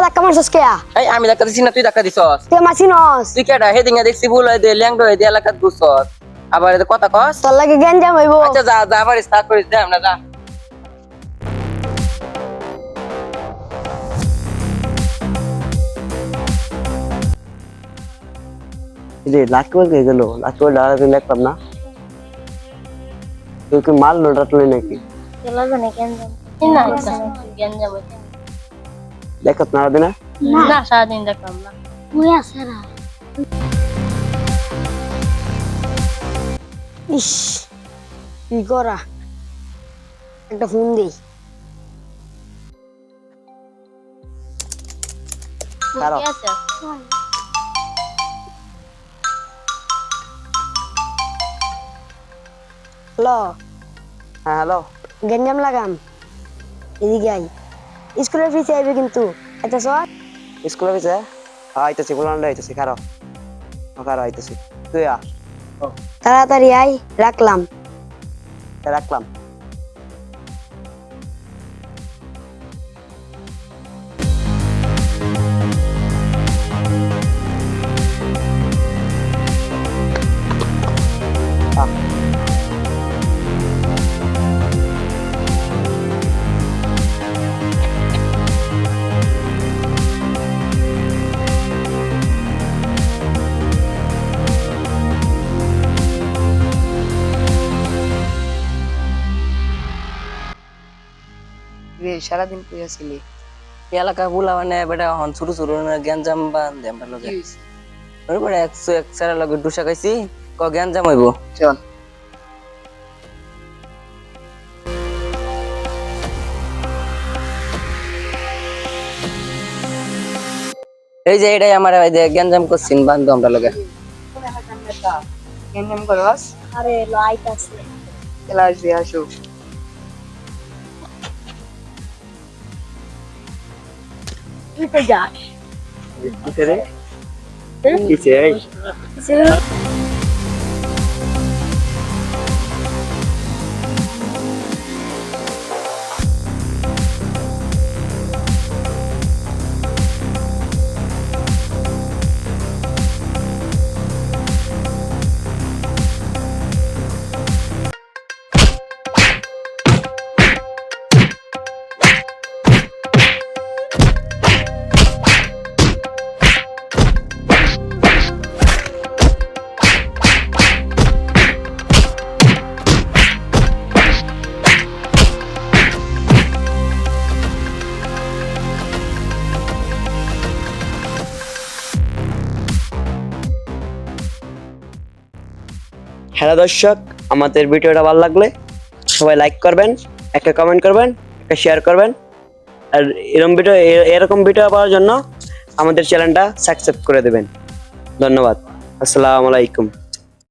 আমার ধাক্কা মারছস কে? এই আমি ধাক্কা দিছি না, তুই ধাক্কা দিছস। তুই মাছিনস। তুই কেডা হেদিংয়ে দেখছি ভুল হয়ে দে ল্যাংড হয়ে দে এলাকাত ঘুরছস। আবার এতে কথা কস। তোর লাগে গেঞ্জাম হইব। আচ্ছা যা যা আবার স্টার্ট করিস দে আমরা যা। রে লাকি বল কে গেল? লাকি বল ডালা দিন দেখলাম না। তুই কি মাল লোটাটলি নাকি? চলা জানে গেঞ্জাম না গেঞ্জাম দেখত না দিনা? না সারাদিন দেখলাম না মুই আছে না। ইস কি করা, একটা ফোন দেই। কারো কি আছে হ্যালো, হ্যাঁ হ্যালো গেঞ্জাম লাগাম, এদিকে আই। স্কুলের ফিসে আইবে কিন্তু। আচ্ছা সর। স্কুলে গেছে? আইতাছি বলান্ডা আইতাছি কারো। কারো আইতাছি। তুই আ তাড়াতাড়ি আই, রাখলাম। রাখলাম। সারাদিন কই আছিলি? এলাকা বুলা মানে বেটা হন ছোট ছোট গ্যাঞ্জাম বান দে আমরা লগে। ওরে বেটা 101 সারা লগে ডুসা খাইছি ক গ্যাঞ্জাম হইব। চল এই যে এটাই আমার এই যে গ্যাঞ্জাম করছিন বান্ধব আমরা লগে। গেঞ্জাম করস? আরে লাইট আছে চলা আসবি আসো। তুই তো যাস কিসে রে? কিসে এই? হ্যালো দর্শক, আমাদের ভিডিওটা ভালো লাগলে সবাই লাইক করবেন, একটা কমেন্ট করবেন, একটা শেয়ার করবেন। আর এরকম ভিডিও পাওয়ার জন্য আমাদের চ্যানেলটা সাবস্ক্রাইব করে দেবেন। ধন্যবাদ। আসসালামু আলাইকুম।